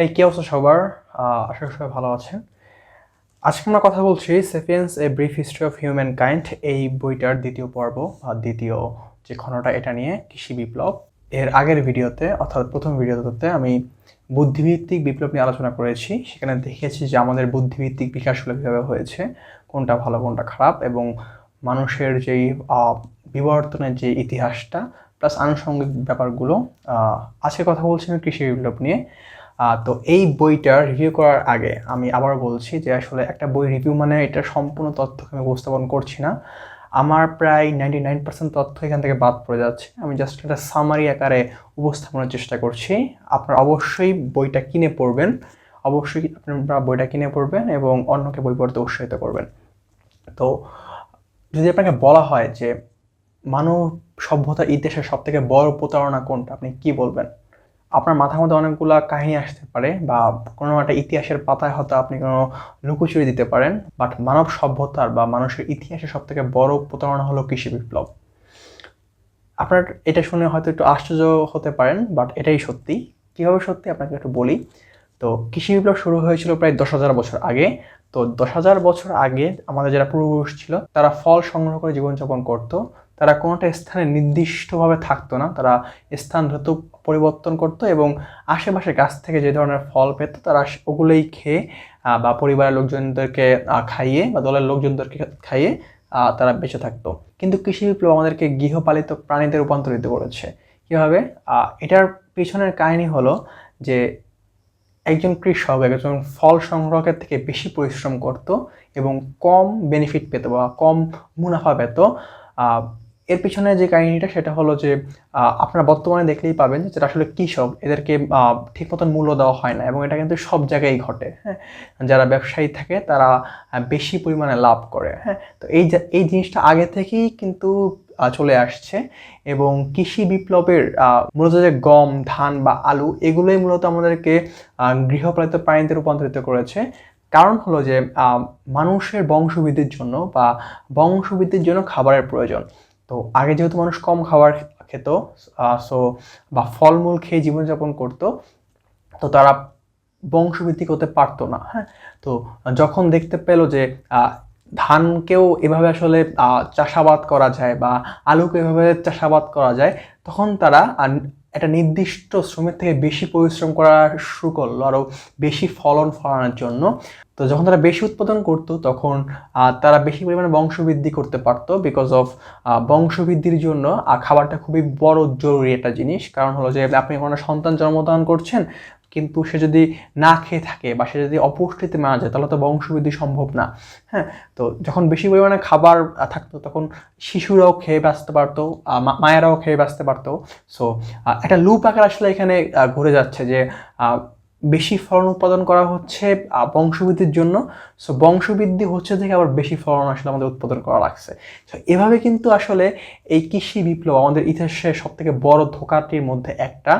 এই কি অবস্থা সবার? আশা করি সবাই ভালো আছেন। আজকে আমরা কথা বলছি sapiens a brief history of human kind এই বইটার দ্বিতীয় পর্ব বা দ্বিতীয় যে খণ্ডটা এটা নিয়ে কৃষি বিপ্লব। এর আগের ভিডিওতে অর্থাৎ প্রথম ভিডিওতে আমি বুদ্ধিভিত্তিক বিপ্লব নিয়ে আলোচনা করেছি। সেখানে দেখিয়েছি যে আমাদের বুদ্ধিভিত্তিক বিকাশগুলো কীভাবে হয়েছে, কোনটা ভালো কোনটা খারাপ, এবং মানুষের যেই বিবর্তনের যে ইতিহাসটা প্লাস আনুষঙ্গিক ব্যাপারগুলো। আজকে কথা বলছি আমি কৃষি বিপ্লব নিয়ে। তো এই বইটা রিভিউ করার আগে আমি আবার বলছি যে আসলে একটা বই রিভিউ মানে এটা সম্পূর্ণ তথ্যকে আমি উপস্থাপন করছি না। আমার প্রায় 99% তথ্য এখান থেকে বাদ পড়ে যাচ্ছে। আমি জাস্ট একটা সামারি আকারে উপস্থাপনের চেষ্টা করছি। আপনারা অবশ্যই বইটা কিনে পড়বেন, অবশ্যই আপনারা বইটা কিনে পড়বেন এবং অন্যকে বই পড়তে উৎসাহিত করবেন। তো যদি আপনাকে বলা হয় যে মানব সভ্যতার ইতিহাসের সব থেকে বড় প্রতারণা কোনটা, আপনি কি বলবেন? আপনার মাথার মধ্যে অনেকগুলা কাহিনী আসতে পারে বা কোনো একটা ইতিহাসের পাতায় হয়তো আপনি কোনো লুকোচুরি দিতে পারেন, বাট মানব সভ্যতার বা মানুষের ইতিহাসে সব থেকে বড় প্রতারণা হলো কৃষি বিপ্লব। আপনার এটা শুনে হয়তো একটু আশ্চর্য হতে পারেন, বাট এটাই সত্যি। কীভাবে সত্যি আপনাকে একটু বলি। তো কৃষি বিপ্লব শুরু হয়েছিল প্রায় 10,000 বছর আগে। তো 10,000 বছর আগে আমাদের যারা পূর্বপুরুষ ছিল তারা ফল সংগ্রহ করে জীবনযাপন করত। তারা কোনোটা স্থানে নির্দিষ্টভাবে থাকতো না, তারা স্থান দ্রুত পরিবর্তন করত এবং আশেপাশের গাছ থেকে যে ধরনের ফল পেত তারা ওগুলোই খেয়ে বা পরিবারের লোকজনদেরকে খাইয়ে বা দলের লোকজনদেরকে খাইয়ে তারা বেঁচে থাকতো। কিন্তু কৃষি বিপ্লব আমাদেরকে গৃহপালিত প্রাণীতে রূপান্তরিত করেছে। কীভাবে? এটার পিছনের কাহিনী হলো যে একজন কৃষক একজন ফল সংগ্রহের থেকে বেশি পরিশ্রম করত এবং কম বেনিফিট পেত বা কম মুনাফা পেত। এর পিছনে যে কাহিনীটা সেটা হলো যে আপনারা বর্তমানে দেখলেই পাবেন যে যারা আসলে কৃষক এদেরকে ঠিক মতন মূল্য দেওয়া হয় না, এবং এটা কিন্তু সব জায়গায় ঘটে। হ্যাঁ, যারা ব্যবসায়ী থাকে তারা বেশি পরিমাণে লাভ করে। হ্যাঁ, তো এই জিনিসটা আগে থেকেই কিন্তু চলে আসছে এবং কৃষি বিপ্লবের মূলত যে গম, ধান বা আলু এগুলোই মূলত আমাদেরকে গৃহপালিত প্রাণীতে রূপান্তরিত করেছে। কারণ হলো যে মানুষের বংশবৃদ্ধির জন্য বা বংশবৃদ্ধির জন্য খাবারের প্রয়োজন। তো আগে যেহেতু মানুষ কম খাবার খেত বা ফলমূল খেয়ে জীবনযাপন করত, তো তারা বংশবৃদ্ধি করতে পারতো না। হ্যাঁ, তো যখন দেখতে পেল যে ধানকেও এভাবে আসলে চাষাবাদ করা যায় বা আলুকে এভাবে চাষাবাদ করা যায়, তখন তারা একটা নির্দিষ্ট শ্রমের থেকে বেশি পরিশ্রম করা শুরু করলো আরও বেশি ফলন ফলানোর জন্য। তো যখন তারা বেশি উৎপাদন করতো তখন তারা বেশি পরিমাণে বংশবৃদ্ধি করতে পারতো। বিকজ অফ বংশবৃদ্ধির জন্য খাবারটা খুবই বড় জরুরি একটা জিনিস। কারণ হলো যে আপনি কোনো সন্তান জন্মদান করছেন, কিন্তু সে যদি না খেয়ে থাকে বা সে যদি অপুষ্টিতে মারা যায় তাহলে তো বংশবৃদ্ধি সম্ভব না। হ্যাঁ, তো যখন বেশি পরিমাণে খাবার থাকতো তখন শিশুরাও খেয়ে বাঁচতে পারতো, মায়েরাও খেয়ে বাঁচতে পারতো। সো একটা লুপ আকার আসলে এখানে ঘুরে যাচ্ছে যে বেশি ফলন উৎপাদন করা হচ্ছে বংশবৃদ্ধির জন্য। সো বংশবৃদ্ধি হচ্ছে থেকে আবার বেশি ফলন আসলে আমাদের উৎপাদন করা লাগছে। সো এভাবে কিন্তু আসলে এই কৃষি বিপ্লব আমাদের ইতিহাসের সব থেকে বড় ধোঁকাটির মধ্যে একটা।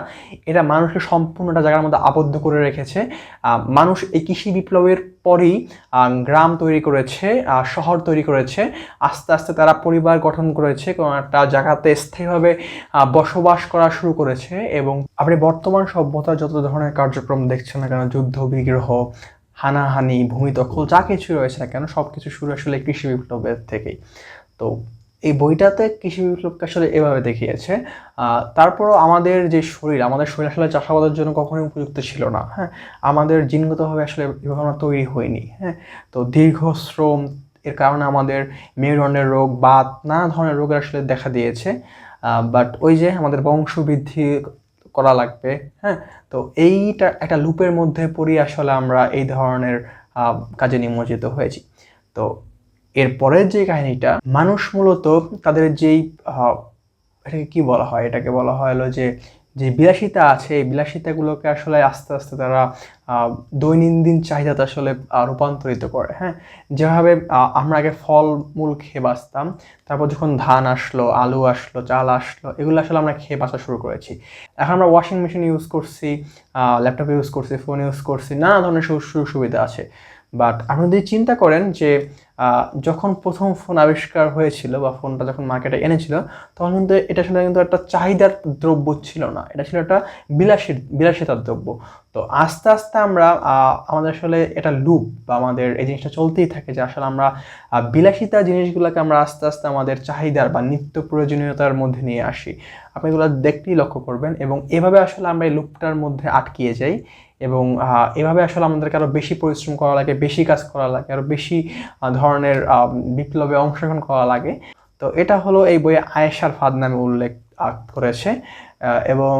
এটা মানুষকে সম্পূর্ণটা জায়গার মধ্যে আবদ্ধ করে রেখেছে। মানুষ এই কৃষি বিপ্লবের পরেই গ্রাম তৈরি করেছে, শহর তৈরি করেছে, আস্তে আস্তে তারা পরিবার গঠন করেছে, কোনো একটা জায়গাতে স্থায়ীভাবে বসবাস করা শুরু করেছে। এবং আপনি বর্তমান সভ্যতার যত ধরনের কার্যক্রম দেখছেন না কেন, যুদ্ধ বিগ্রহ, হানাহানি, ভূমিদখল, যা কিছু রয়েছে না কেন সব কিছু শুরু আসলে কৃষি বিপ্লবের থেকেই। তো এই বইটাতে কৃষি বিপ্লবকে আসলে এভাবে দেখিয়েছে। তারপরও আমাদের শরীর আসলে চাষাবাদের জন্য কখনোই উপযুক্ত ছিল না। হ্যাঁ, আমাদের জিনগতভাবে আসলে এভাবে আমরা তৈরি হইনি। হ্যাঁ, তো দীর্ঘ শ্রম এর কারণে আমাদের মেরুদণ্ডের রোগ, বাত, নানা ধরনের রোগ আসলে দেখা দিয়েছে। বাট ওই যে আমাদের বংশবৃদ্ধি করা লাগবে। হ্যাঁ, তো এইটা একটা লুপের মধ্যে পড়ি আসলে আমরা এই ধরনের কাজে নিমজ্জিত হয়েছি। তো এরপরের যে কাহিনীটা, মানুষ মূলত তাদের যেই এটাকে কি বলা হয়, এটাকে বলা হয় হলো যে বিলাসিতা আছে, এই বিলাসিতাগুলোকে আসলে আস্তে আস্তে তারা দৈনন্দিন চাহিদাতে আসলে রূপান্তরিত করে। হ্যাঁ, যেভাবে আমরা আগে ফল মূল খেয়ে বাঁচতাম, তারপর যখন ধান আসলো, আলু আসলো, চাল আসলো, এগুলো আসলে আমরা খেয়ে বাঁচা শুরু করেছি। এখন আমরা ওয়াশিং মেশিন ইউজ করছি, ল্যাপটপ ইউজ করছি, ফোন ইউজ করছি, নানা ধরনের সুযোগ সুবিধা আছে। বাট আপনি যদি চিন্তা করেন যে যখন প্রথম ফোন আবিষ্কার হয়েছিল বা ফোনটা যখন মার্কেটে এনেছিল, তখন কিন্তু এটা আসলে কিন্তু একটা চাহিদার দ্রব্য ছিল না, এটা ছিল একটা বিলাসিতার দ্রব্য। তো আস্তে আস্তে আমরা আমাদের আসলে এটা লুপ বা আমাদের এই জিনিসটা চলতেই থাকে যে আসলে আমরা বিলাসিতা জিনিসগুলোকে আমরা আস্তে আস্তে আমাদের চাহিদার বা নিত্য প্রয়োজনীয়তার মধ্যে নিয়ে আসি। আপনি এগুলো দেখতেই লক্ষ্য করবেন এবং এভাবে আসলে আমরা এই লুপটার মধ্যে আটকিয়ে যাই এবং এভাবে আসলে আমাদেরকে আরও বেশি পরিশ্রম করা লাগে, বেশি কাজ করা লাগে, আরও বেশি ধরনের বিপ্লবে অংশগ্রহণ করা লাগে। তো এটা হলো এই বইয়ে আয়েশার ফাঁদ নামে উল্লেখ করেছে এবং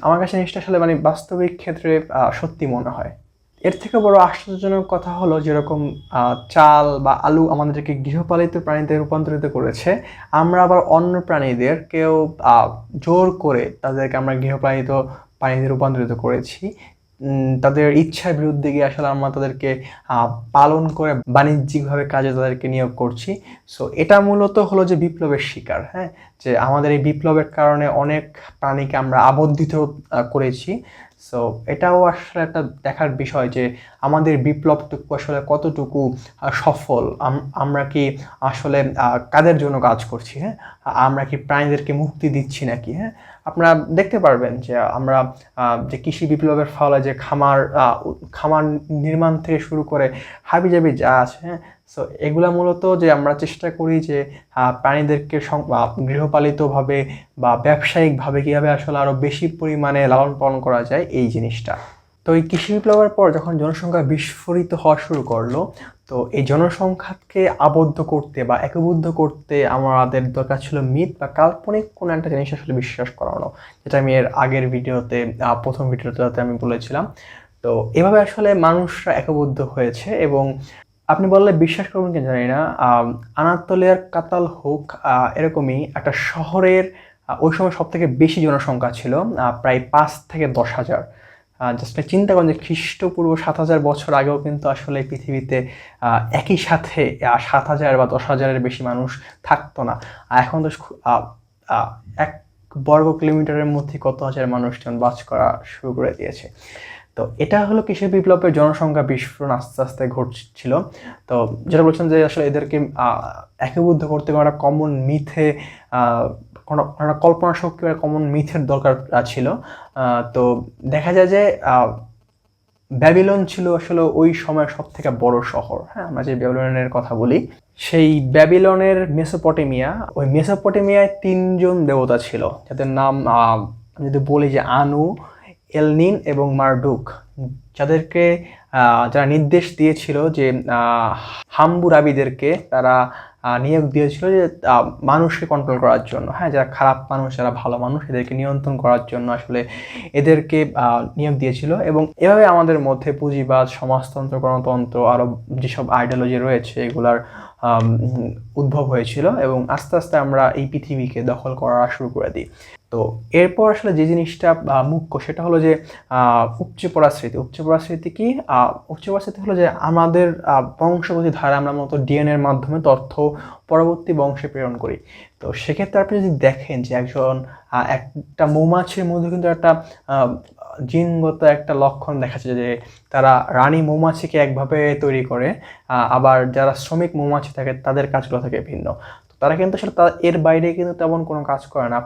আমার কাছে জিনিসটা আসলে মানে বাস্তবিক ক্ষেত্রে সত্যি মনে হয়। এর থেকে বড় আশ্চর্যজনক কথা হলো যেরকম চাল বা আলু আমাদেরকে গৃহপালিত প্রাণীতে রূপান্তরিত করেছে, আমরা আবার অন্য প্রাণীদেরকেও জোর করে তাদেরকে আমরা গৃহপালিত প্রাণীতে রূপান্তরিত করেছি। তাদের ইচ্ছার বিরুদ্ধে গিয়ে আসলে আমরা তাদেরকে পালন করে বাণিজ্যিকভাবে কাজে তাদেরকে নিয়োগ করছি। সো এটা মূলত হলো যে বিপ্লবের শিকার, হ্যাঁ, যে আমাদের এই বিপ্লবের কারণে অনেক প্রাণীকে আমরা আবদ্ধিত করেছি। সো এটাও আসলে একটা দেখার বিষয় যে আমাদের বিপ্লবটুকু আসলে কতটুকু সফল, আমরা কি আসলে কাদের জন্য কাজ করছি, হ্যাঁ, আমরা কি প্রাণীদেরকে মুক্তি দিচ্ছি নাকি। হ্যাঁ, আপনারা দেখতে পারবেন যে আমরা যে কৃষি বিপ্লবের ফলে যে খামার নির্মাণ থেকে শুরু করে হাবিজাবি যা আছে, হ্যাঁ, সো এগুলা মূলত যে আমরা চেষ্টা করি যে প্রাণীদেরকে গৃহপালিতভাবে বা ব্যবসায়িকভাবে কীভাবে আসলে আরও বেশি পরিমাণে লালন পালন করা যায় এই জিনিসটা। তো এই কৃষি বিপ্লবের পর যখন জনসংখ্যা বিস্ফোরিত হওয়া শুরু করলো, তো এই জনসংখ্যাকে আবদ্ধ করতে বা একীভূত করতে আমাদের দরকার ছিল মিথ বা কাল্পনিক কোনো একটা জিনিস আসলে বিশ্বাস করানো, যেটা আমি এর আগের ভিডিওতে প্রথম ভিডিওটাতে আমি বলেছিলাম। তো এভাবে আসলে মানুষরা একীভূত হয়েছে এবং আপনি বললে বিশ্বাস করবেন কি জানি না, আনাতোলিয়ার কাতাল হোক এরকমই একটা শহরের ওই সময় সব থেকে বেশি জনসংখ্যা ছিল, প্রায় 5 থেকে 10,000। জাস্ট চিন্তা করেন যে খ্রিস্টপূর্ব 7,000 বছর আগেও কিন্তু আসলে পৃথিবীতে একই সাথে 7,000 বা 10,000-এর বেশি মানুষ থাকতো না। এখন তো 1 বর্গ কিলোমিটারের মধ্যে কত হাজার মানুষজন বাস করা শুরু করে দিয়েছে। তো এটা হলো কৃষি বিপ্লবের জনসংখ্যা বিস্ফোরণ আস্তে আস্তে ঘটছিল। তো যেটা বলছেন যে আসলে এদেরকে একীভূত করতে কোনো একটা কমন মিথে কোনো একটা কল্পনা শক্তি বা কমন মিথের দরকার ছিল। তো দেখা যায় যে ব্যাবিলন ছিল আসলে ওই সময়ের সব থেকে বড় শহর। হ্যাঁ, আমরা যে ব্যাবিলনের কথা বলি, সেই ব্যাবিলনের মেসোপটেমিয়া, ওই মেসোপটেমিয়ায় 3 জন দেবতা ছিল যাদের নাম আমি যদি বলি যে আনু, এলনিন এবং মারডুক, যাদেরকে যারা নির্দেশ দিয়েছিল যে হাম্বুরাবিদেরকে তারা নিয়োগ দিয়েছিল যে মানুষকে কন্ট্রোল করার জন্য, হ্যাঁ, যারা খারাপ মানুষ যারা ভালো মানুষ এদেরকে নিয়ন্ত্রণ করার জন্য আসলে এদেরকে নিয়োগ দিয়েছিল। এবং এভাবে আমাদের মধ্যে পুঁজিবাদ, সমাজতন্ত্র, গণতন্ত্র আরও যেসব আইডিওলজি রয়েছে এগুলার উদ্ভব হয়েছিল এবং আস্তে আস্তে আমরা এই পৃথিবীকে দখল করা শুরু করে দিই। তো এরপর আসলে যে জিনিসটা মুখ্য সেটা হলো যে উপচে পড়া স্মৃতি। উপচে পড়া স্মৃতি কি? উপচে পড়া স্মৃতি হলো যে আমাদের বংশগতি ধারা আমরা মূলত ডিএনএর মাধ্যমে তথ্য পরবর্তী বংশে প্রেরণ করি। তো সেক্ষেত্রে আপনি যদি দেখেন যে একটা মৌমাছির মধ্যে কিন্তু একটা জিনগত একটা লক্ষণ দেখা যাচ্ছে যে তারা রানী মৌমাছিকে একভাবে তৈরি করে, আবার যারা শ্রমিক মৌমাছি থাকে তাদের কাজগুলো থাকে ভিন্ন। তো তারা কিন্তু আসলে এর বাইরে কিন্তু তেমন কোনো কাজ করে না।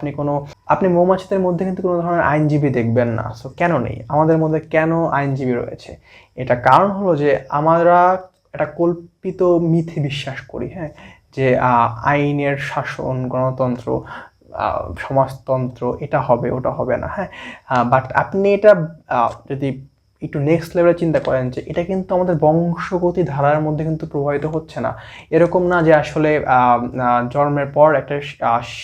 আপনি মৌমাছিদের মধ্যে কিন্তু কোনো ধরনের আইনজীবী দেখবেন না। সো কেন নেই? আমাদের মধ্যে কেন আইনজীবী রয়েছে? এটা কারণ হলো যে আমরা একটা কল্পিত মিথে বিশ্বাস করি, হ্যাঁ, যে আইনের শাসন, গণতন্ত্র, সমাজতন্ত্র এটা হবে ওটা হবে না, হ্যাঁ। বাট আপনি এটা যদি একটু নেক্সট লেভেলে চিন্তা করেন যে এটা কিন্তু আমাদের বংশগতি ধারার মধ্যে কিন্তু প্রভাবিত হচ্ছে না। এরকম না যে আসলে জন্মের পর একটা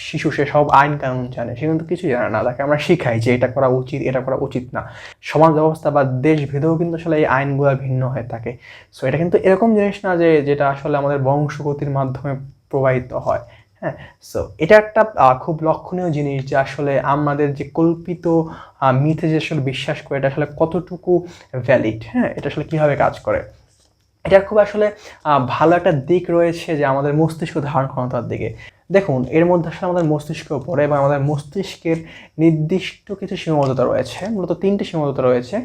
শিশু সে সব আইন কানুন জানে, সে কিন্তু কিছুই জানে না। তাকে আমরা শিখাই যে এটা করা উচিত, এটা করা উচিত না। সমাজ ব্যবস্থা বা দেশ ভেদেও কিন্তু আসলে এই আইনগুলো ভিন্ন হয়ে থাকে। সো এটা কিন্তু এরকম জিনিস না যে যেটা আসলে আমাদের বংশগতির মাধ্যমে প্রবাহিত হয়। হ্যাঁ, সো এটা একটা খুব লক্ষণীয় জিনিস যে আসলে আমাদের যে কল্পিত মিথে যে আসলে বিশ্বাস করে এটা আসলে কতটুকু ভ্যালিড, হ্যাঁ, এটা আসলে কীভাবে কাজ করে। এটার খুব আসলে ভালো একটা দিক রয়েছে যে আমাদের মস্তিষ্ক ধারণ ক্ষমতার দিকে। দেখুন, এর মধ্যে আসলে আমাদের মস্তিষ্ক পড়ে এবং আমাদের মস্তিষ্কের নির্দিষ্ট কিছু সীমাবদ্ধতা রয়েছে, মূলত 3টে সীমাবদ্ধতা রয়েছে।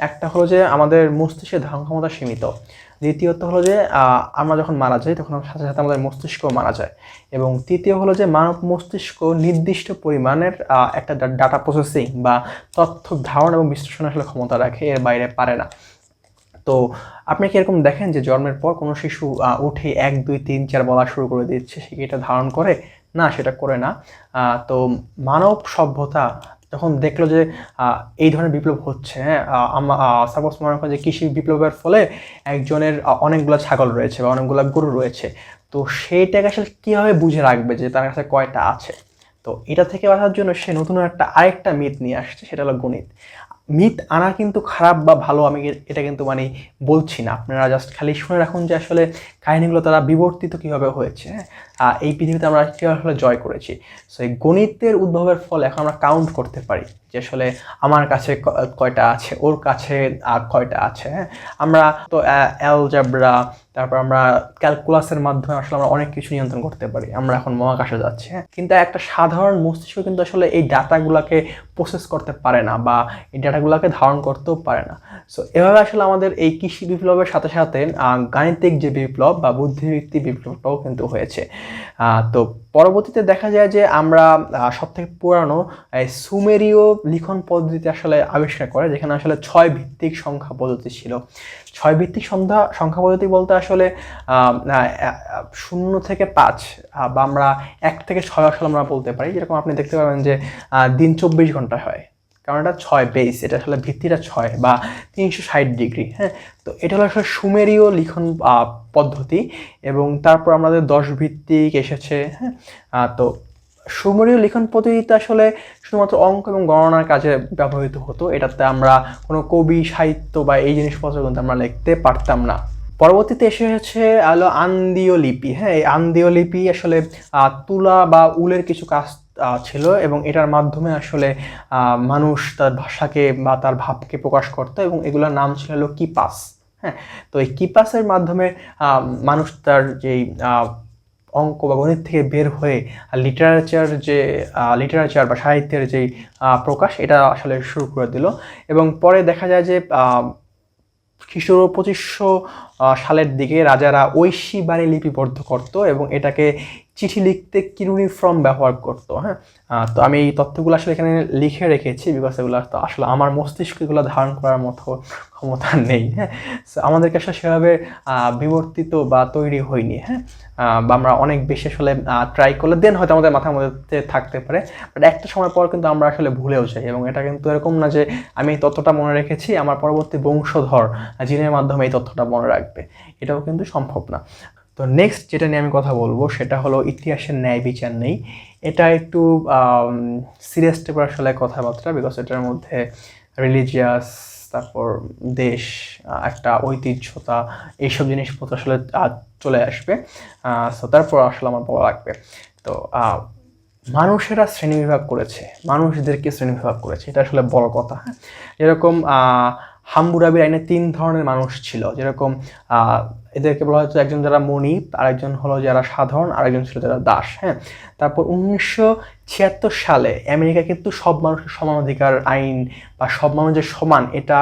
একটা হলো যে আমাদের মস্তিষ্কের ধারণ ক্ষমতা সীমিত, দ্বিতীয়ত হলো যে আমরা যখন মারা যাই তখন সাথে সাথে আমাদের মস্তিষ্কও মারা যায়। এবং তৃতীয় হলো যে মানব মস্তিষ্ক নির্দিষ্ট পরিমাণের একটা ডাটা প্রসেসিং বা তথ্য ধারণ এবং বিশ্লেষণ আসলে ক্ষমতা রাখে, এর বাইরে পারে না। তো আপনি কি এরকম দেখেন যে জন্মের পর কোনো শিশু উঠে 1 2 3 4 বলা শুরু করে দিচ্ছে, সে কি এটা ধারণ করে? না, সেটা করে না। তো মানব সভ্যতা যখন দেখলো যে এই ধরনের বিপ্লব হচ্ছে, হ্যাঁ, সাপোজ মনে করেন যে কৃষি বিপ্লবের ফলে একজনের অনেকগুলো ছাগল রয়েছে বা অনেকগুলো গরু রয়েছে, তো সেইটাকে আসলে কীভাবে বুঝে রাখবে যে তার কাছে কয়টা আছে? তো এটা থেকে বাঁচার জন্য সে নতুন আরেকটা মিথ নিয়ে আসছে, সেটা হলো গণিত। মিথ আনা কিন্তু খারাপ বা ভালো আমি এটা কিন্তু মানে বলছি না, আপনারা জাস্ট খালি শুনে রাখুন যে আসলে কাহিনীগুলো তারা বিবর্তিত কীভাবে হয়েছে, হ্যাঁ, এই পৃথিবীতে আমরা কীভাবে আসলে জয় করেছি। সো এই গণিতের উদ্ভবের ফলে এখন আমরা কাউন্ট করতে পারি যে আসলে আমার কাছে কয়টা আছে, ওর কাছে কয়টা আছে, হ্যাঁ। আমরা তো অ্যালজেব্রা, তারপর আমরা ক্যালকুলাসের মাধ্যমে আসলে আমরা অনেক কিছু নিয়ন্ত্রণ করতে পারি, আমরা এখন মহাকাশে যাচ্ছি, হ্যাঁ। কিন্তু একটা সাধারণ মস্তিষ্ক কিন্তু আসলে এই ডাটাগুলোকে প্রসেস করতে পারে না বা এই ডাটাগুলোকে ধারণ করতেও পারে না। সো এভাবে আসলে আমাদের এই কৃষি বিপ্লবের সাথে সাথে গাণিতিক যে বিপ্লব বা বুদ্ধিবৃত্তি বিপ্লবটাও কিন্তু হয়েছে। তো পরবর্তীতে দেখা যায় যে আমরা সবথেকে পুরানো সুমেরীয় লিখন পদ্ধতি আসলে আবিষ্কার করে, যেখানে আসলে 6 ভিত্তিক সংখ্যা পদ্ধতি ছিল। 6 ভিত্তিক সংখ্যা পদ্ধতি বলতে আসলে 0 থেকে 5 বা আমরা 1 থেকে 6 আসলে আমরা বলতে পারি। যেরকম আপনি দেখতে পাবেন যে দিন 24 ঘন্টা হয়, কারণ এটা 6 বেস, এটা আসলে ভিত্তিটা 6 বা 360 ডিগ্রি, হ্যাঁ। তো এটা হলো আসলে সুমেরীয় লিখন পদ্ধতি। এবং তারপর আমাদের 10 ভিত্তিক এসেছে, হ্যাঁ। তো সুমেরীয় লিখন পদ্ধতিতে আসলে শুধুমাত্র অঙ্ক এবং গণনার কাজে ব্যবহৃত হতো, এটাতে আমরা কোনো কবি সাহিত্য বা এই জিনিসপত্র কিন্তু আমরা লিখতে পারতাম না। পরবর্তীতে এসেছে হলো আন্দীয় লিপি, হ্যাঁ। এই আন্দীয় লিপি আসলে তুলা বা উলের কিছু কাজ ছিল এবং এটার মাধ্যমে আসলে মানুষ তার ভাষাকে বা তার ভাবকে প্রকাশ করতো এবং এগুলোর নাম ছিল হলো কিপাস, হ্যাঁ। তো এই কিপাসের মাধ্যমে মানুষ তার যেই অঙ্ক বা গণিত থেকে বের হয়ে লিটারেচার বা সাহিত্যের যেই প্রকাশ, এটা আসলে শুরু করে দিল। এবং পরে দেখা যায় যে খ্রিস্টীয় 2500 সালের দিকে রাজারা ঐশী বাণী লিপিবদ্ধ করতো এবং এটাকে চিঠি লিখতে কিউনিফর্ম ব্যবহার করতো, হ্যাঁ। তো আমি এই তথ্যগুলো আসলে এখানে লিখে রেখেছি, বিকজ এগুলো তো আসলে আমার মস্তিষ্ক এগুলো ধারণ করার মতো ক্ষমতা নেই, হ্যাঁ। আমাদেরকে আসলে সেভাবে বিবর্তিত বা তৈরি হয়নি, হ্যাঁ। বা আমরা অনেক বেশি আসলে ট্রাই করলে দেন হয়তো আমাদের মাথার মধ্যে থাকতে পারে, বাট একটা সময় পর কিন্তু আমরা আসলে ভুলেও যাই। এবং এটা কিন্তু এরকম না যে আমি এই তথ্যটা মনে রেখেছি, আমার পরবর্তী বংশধর জিনের মাধ্যমে এই তথ্যটা মনে রাখবে, এটাও কিন্তু সম্ভব না। তো নেক্সট যেটা নিয়ে আমি কথা বলবো সেটা হলো ইতিহাসের ন্যায় বিচার নেই। এটা একটু সিরিয়াস টাইপের আসলে কথাবার্তা, বিকজ এটার মধ্যে রিলিজিয়াস, তারপর দেশ, একটা ঐতিহ্যতা, এইসব জিনিসপত্র আসলে চলে আসবে। সো তারপর আসলে আমার বলা লাগবে। তো মানুষেরা শ্রেণীবিভাগ করেছে, মানুষদেরকে শ্রেণীবিভাগ করেছে, এটা আসলে বড় কথা, হ্যাঁ। যেরকম হাম্মুরাবির আইনে 3 ধরনের মানুষ ছিল, যেরকম এদেরকে বলা হচ্ছে একজন যারা মনিব, আরেকজন হলো যারা সাধারণ, আরেকজন ছিল যারা দাস, হ্যাঁ। তারপর 1976 সালে আমেরিকা কিন্তু সব মানুষের সমান অধিকার আইন বা সব মানুষের সমান এটা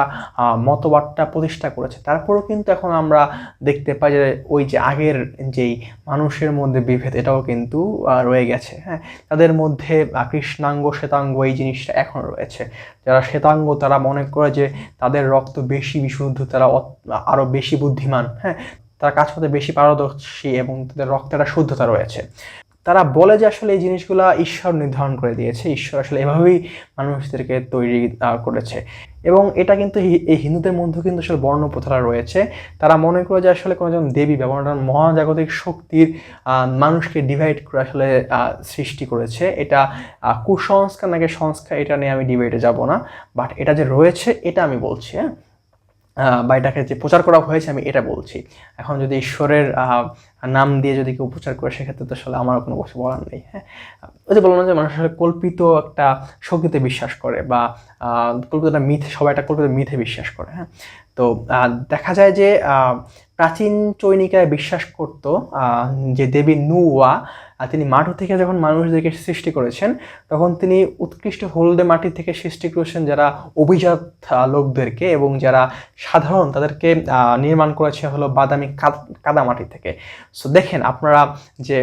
মতবাদটা প্রতিষ্ঠা করেছে। তারপরেও কিন্তু এখন আমরা দেখতে পাই যে ওই যে আগের যেই মানুষের মধ্যে বিভেদ, এটাও কিন্তু রয়ে গেছে, হ্যাঁ। তাদের মধ্যে কৃষ্ণাঙ্গ শ্বেতাঙ্গ এই জিনিসটা এখন রয়েছে। যারা শ্বেতাঙ্গ তারা মনে করে যে তাদের রক্ত বেশি বিশুদ্ধ, তারা আরও বেশি বুদ্ধিমান, হ্যাঁ, তারা কাজ করতে বেশি পারদর্শী এবং তাদের রক্তে একটা শুদ্ধতা রয়েছে। তারা বলে যে আসলে এই জিনিসগুলো ঈশ্বর নির্ধারণ করে দিয়েছে, ঈশ্বর আসলে এভাবেই মানুষদেরকে তৈরি করেছে। এবং এটা কিন্তু এই হিন্দুদের মধ্যেও কিন্তু আসলে বর্ণপ্রথারা রয়েছে। তারা মনে করে যে আসলে কোনো একজন দেবী বা কোনো মহাজাগতিক শক্তির মানুষকে ডিভাইড করে আসলে সৃষ্টি করেছে। এটা কুসংস্কার নাকি সংস্কার, এটা নিয়ে আমি ডিবেটে যাব না, বাট এটা যে রয়েছে এটা আমি বলছি, হ্যাঁ। বা এটাকে যে প্রচার করা হয়েছে আমি এটা বলছি। এখন যদি ঈশ্বরের নাম দিয়ে যদি কেউ প্রচার করে, সেক্ষেত্রে তো আসলে আমারও কোনো কিছু বলার নেই, হ্যাঁ। ওই যে বললাম না যে মানুষ আসলে কল্পিত একটা শক্তিতে বিশ্বাস করে বা কল্পিত একটা মিথে, সবাই একটা কল্পিত মিথে বিশ্বাস করে, হ্যাঁ। তো দেখা যায় যে প্রাচীন চৈনিকায় বিশ্বাস করতো যে দেবী নুওয়া তিনি মাটি থেকে যখন মানুষদেরকে সৃষ্টি করেছেন তখন তিনি উৎকৃষ্ট হলদে মাটি থেকে সৃষ্টি করেছেন যারা অভিজাত লোকদেরকে, এবং যারা সাধারণ তাদেরকে নির্মাণ করেছে হলো বাদামি কাদা মাটি থেকে। সো দেখেন আপনারা যে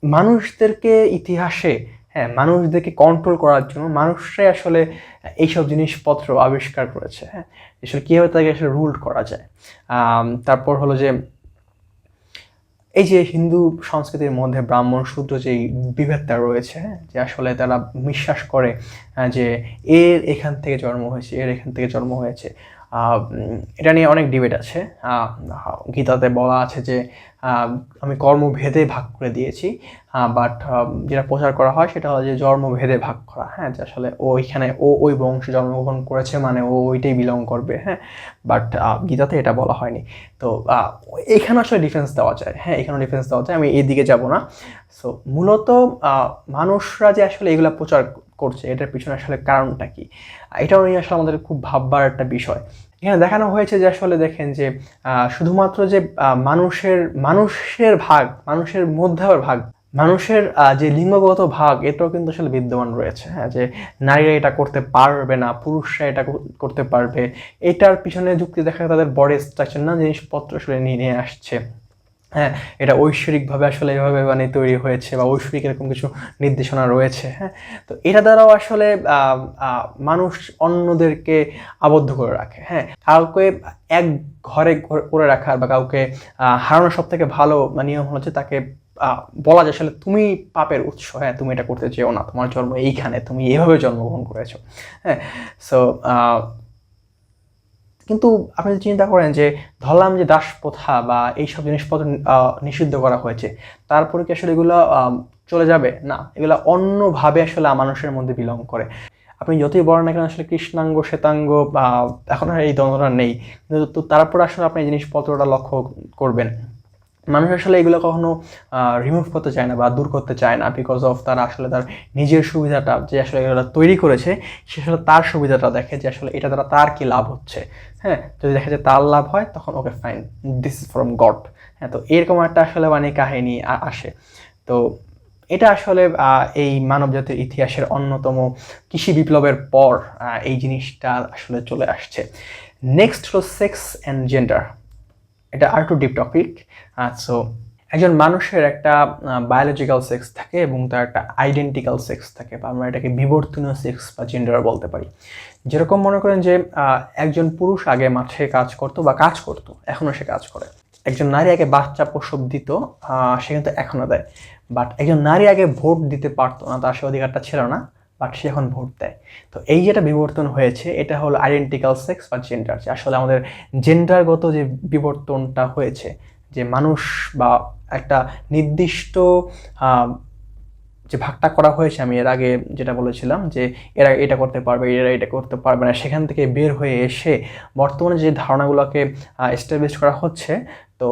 মানুষদেরকে ইতিহাসে, হ্যাঁ, মানুষদেরকে কন্ট্রোল করার জন্য মানুষরাই আসলে এইসব জিনিসপত্র আবিষ্কার করেছে। হ্যাঁ, আসলে কীভাবে তাকে আসলে রুল করা যায়। তারপর হলো যে এই যে হিন্দু সংস্কৃতির মধ্যে ব্রাহ্মণ শূদ্র যেই বিভেদটা রয়েছে, যে আসলে তারা বিশ্বাস করে যে এর এখান থেকে জন্ম হয়েছে, এর এখান থেকে জন্ম হয়েছে, এটা নিয়ে অনেক ডিবেট আছে। গীতাতে বলা আছে যে আমি কর্মভেদে ভাগ করে দিয়েছি, বাট যেটা প্রচার করা হয় সেটা হলো যে জন্মভেদে ভাগ করা। হ্যাঁ, যে আসলে ওইখানে ওই বংশে জন্মগ্রহণ করেছে মানে ওইটাই বিলং করবে। হ্যাঁ, বাট গীতাতে এটা বলা হয়নি। তো এখানে আসলে ডিফারেন্স দেওয়া যায়। হ্যাঁ, এখানে ডিফারেন্স দেওয়া যায়, আমি এইদিকে যাব না। সো মূলত মানুষরা যে আসলে এগুলা প্রচার করছে এটার পিছনে আসলে কারণটা কি, এটাও নিয়ে আসলে আমাদের খুব ভাববার একটা বিষয়। এখানে দেখানো হয়েছে যে আসলে দেখেন যে শুধুমাত্র যে মানুষের ভাগ, মানুষের মধ্যে আবার ভাগ, মানুষের যে লিঙ্গগত ভাগ এটাও কিন্তু আসলে বিদ্যমান রয়েছে। হ্যাঁ, যে নারীরা এটা করতে পারবে না, পুরুষরা এটা করতে পারবে, এটার পিছনে যুক্তি দেখা তাদের বডি স্ট্রাকচার না জিনিসপত্র আসলে নিয়ে আসছে। হ্যাঁ, এটা ঐশ্বরিকভাবে আসলে এভাবে মানে তৈরি হয়েছে বা ঐশ্বরিক এরকম কিছু নির্দেশনা রয়েছে। হ্যাঁ, তো এটা দ্বারাও আসলে মানুষ অন্যদেরকে আবদ্ধ করে রাখে। হ্যাঁ, কাউকে এক ঘরে করে রাখার বা কাউকে হারানোর সব থেকে ভালো নিয়ম হচ্ছে তাকে বলা যায় আসলে তুমি পাপের উৎস। হ্যাঁ, তুমি এটা করতে চেও না, তোমার জন্ম এইখানে, তুমি এভাবে জন্মগ্রহণ করেছো। হ্যাঁ, সো কিন্তু আপনি চিন্তা করেন যে ধরলাম যে দাস প্রথা বা এইসব জিনিসপত্র নিষিদ্ধ করা হয়েছে, তারপরে কি আসলে এগুলো চলে যাবে? না, এগুলো অন্যভাবে আসলে মানুষের মধ্যে বিলং করে। আপনি যতই বলেন না কেন আসলে কৃষ্ণাঙ্গ শ্বেতাঙ্গ বা এখন আর এই দ্বন্দ্বটা নেই, কিন্তু তারপর আসলে আপনি এই জিনিসপত্রটা লক্ষ্য করবেন মানুষ আসলে এগুলো কখনো রিমুভ করতে চায় না বা দূর করতে চায় না, বিকজ অফ তারা আসলে তার নিজের সুবিধাটা যে আসলে এগুলো তৈরি করেছে সে আসলে তার সুবিধাটা দেখে যে আসলে এটা দ্বারা তার কি লাভ হচ্ছে। হ্যাঁ, যদি দেখে যে তার লাভ হয় তখন okay fine, this is from god. হ্যাঁ, তো এরকম একটা আসলে মানে কাহিনী আসে। তো এটা আসলে এই মানব জাতির ইতিহাসের অন্যতম কৃষি বিপ্লবের পর এই জিনিসটা আসলে চলে আসছে। নেক্সট হলো সেক্স অ্যান্ড জেন্ডার। এটা আর একটু ডিপ টপিক। সো একজন মানুষের একটা বায়োলজিক্যাল সেক্স থাকে এবং তার একটা আইডেন্টিক্যাল সেক্স থাকে, বা আমরা এটাকে বিবর্তনীয় সেক্স বা জেন্ডার বলতে পারি। যেরকম মনে করেন যে একজন পুরুষ আগে মাঠে কাজ করতো বা কাজ করতো, এখনও সে কাজ করে। একজন নারী আগে বাচ্চা প্রসব দিত, সে কিন্তু এখনও দেয়। বাট একজন নারী আগে ভোট দিতে পারতো না, তার সে অধিকারটা ছিল না, বাট সে এখন ভোট দেয়। তো এই যেটা বিবর্তন হয়েছে এটা হলো আইডেন্টিক্যাল সেক্স বা জেন্ডার, যে আসলে আমাদের জেন্ডারগত যে বিবর্তনটা হয়েছে, যে মানুষ বা একটা নির্দিষ্ট যে ভাগটা করা হয়েছে, আমি এর আগে যেটা বলেছিলাম যে এরা এটা করতে পারবে, এরা এটা করতে পারবে না, সেখান থেকে বের হয়ে এসে বর্তমানে যে ধারণাগুলোকে এস্টাবলিশ করা হচ্ছে, তো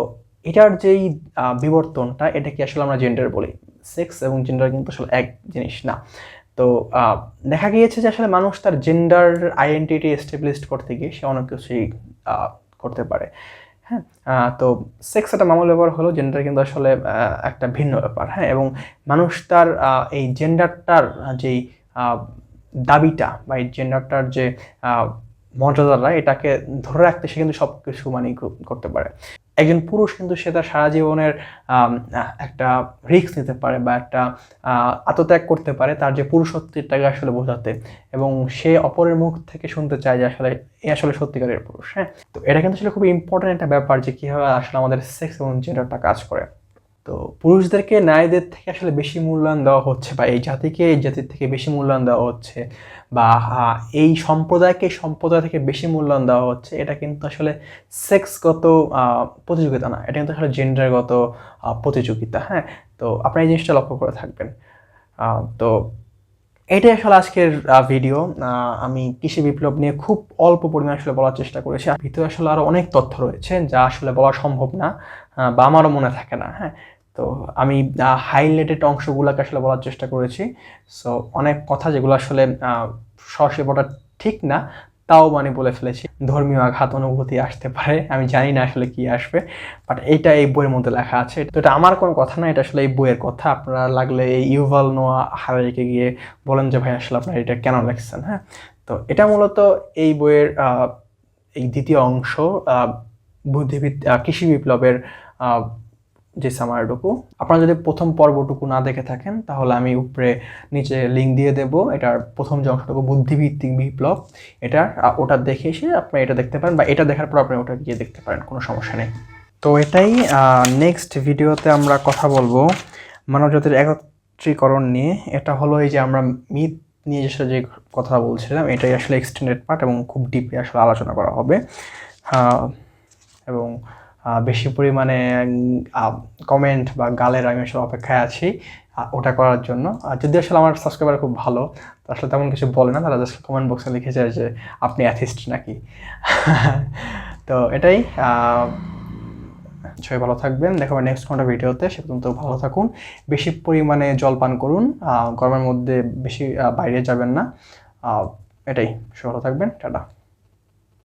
এটার যেই বিবর্তনটা এটাকে আসলে আমরা জেন্ডার বলি। সেক্স এবং জেন্ডার কিন্তু আসলে এক জিনিস না। তো দেখা গিয়েছে যে আসলে মানুষ তার জেন্ডার আইডেন্টিটি এস্টাবলিশ করতে গিয়ে সে অনেক কিছুই করতে পারে। হ্যাঁ, তো সেক্স একটা মামুল ব্যাপার হলো, জেন্ডার কিন্তু আসলে একটা ভিন্ন ব্যাপার। হ্যাঁ, এবং মানুষ তার এই জেন্ডারটার যেই দাবিটা বা এই জেন্ডারটার যে মর্যাদাটা এটাকে ধরে রাখতে সে কিন্তু সব কিছু মানে করতে পারে। একজন পুরুষ কিন্তু সে তার সারা জীবনের একটা রিস্ক নিতে পারে বা একটা আত্মত্যাগ করতে পারে তার যে পুরুষত্বটাকে আসলে বোঝাতে, এবং সে অপরের মুখ থেকে শুনতে চায় যে আসলে এ আসলে সত্যিকারের পুরুষ। হ্যাঁ, তো এটা কিন্তু আসলে খুব ইম্পর্টেন্ট একটা ব্যাপার যে কীভাবে আসলে আমাদের সেক্স এবং জেন্ডারটা কাজ করে। তো পুরুষদেরকে নারীদের থেকে আসলে বেশি মূল্যায়ন দেওয়া হচ্ছে, বা এই জাতিকে এই জাতির থেকে বেশি মূল্যায়ন দেওয়া হচ্ছে, বা এই সম্প্রদায়কে সম্প্রদায় থেকে বেশি মূল্যায়ন দেওয়া হচ্ছে, এটা কিন্তু আসলে সেক্সগত প্রতিযোগিতা না, এটা কিন্তু আসলে জেন্ডারগত প্রতিযোগিতা। হ্যাঁ, তো আপনারা এই জিনিসটা লক্ষ্য করে থাকবেন। তো এটাই আসলে আজকের ভিডিও। আমি কৃষি বিপ্লব নিয়ে খুব অল্প পরিমাণে আসলে বলার চেষ্টা করেছি, ভিতরে আসলে আরও অনেক তথ্য রয়েছে যা আসলে বলা সম্ভব না বা আমারও মনে থাকে না। হ্যাঁ, তো আমি হাইলাইটেড অংশগুলোকে আসলে বলার চেষ্টা করেছি। সো অনেক কথা যেগুলো আসলে সরাসরি বলা ঠিক না, তাও মানে বলে ফেলেছি। ধর্মীয় আঘাত অনুভূতি আসতে পারে, আমি জানি না আসলে কি আসবে, বাট এইটা এই বইয়ের মধ্যে লেখা আছে। তো এটা আমার কোনো কথা না, এটা আসলে এই বইয়ের কথা। আপনারা লাগলে এই ইউভাল নোয়া হারারিকে গিয়ে বলেন যে ভাই আসলে আপনারা এটা কেন লিখছেন। হ্যাঁ, তো এটা মূলত এই বইয়ের এই দ্বিতীয় অংশ, কৃষি বিপ্লবের যে সামারিটুকু। আপনারা যদি প্রথম পর্বটুকু না দেখে থাকেন তাহলে আমি উপরে নিচে লিঙ্ক দিয়ে দেব। এটার প্রথম যে অংশটুকু বুদ্ধিভিত্তিক বিপ্লব, এটার ওটা দেখে এসে আপনি এটা দেখতে পারেন, বা এটা দেখার পর আপনি ওটা গিয়ে দেখতে পারেন, কোনো সমস্যা নেই। তো এটাই নেক্সট ভিডিওতে আমরা কথা বলবো মানবজাতির একত্রীকরণ নিয়ে। এটা হলো এই যে আমরা মিথ নিয়ে যে কথা বলছিলাম, এটাই আসলে এক্সটেন্ডেড পার্ট এবং খুব ডিপলি আসলে আলোচনা করা হবে। এবং বেশি পরিমাণে কমেন্ট বা গালের আমি আসলে অপেক্ষায় আছি ওটা করার জন্য। আর যদি আসলে আমার সাবস্ক্রাইবার খুব ভালো, আসলে তেমন কিছু বলে না, তারা জাস্ট কমেন্ট বক্সে লিখে যায় যে আপনি অ্যাথিস্ট নাকি। তো এটাই, সবাই ভালো থাকবেন, দেখা হবে নেক্সট কোনো ভিডিওতে। সে পর্যন্ত ভালো থাকুন, বেশি পরিমাণে জল পান করুন, গরমের মধ্যে বেশি বাইরে যাবেন না। এটাই, সবাই ভালো থাকবেন, টাটা।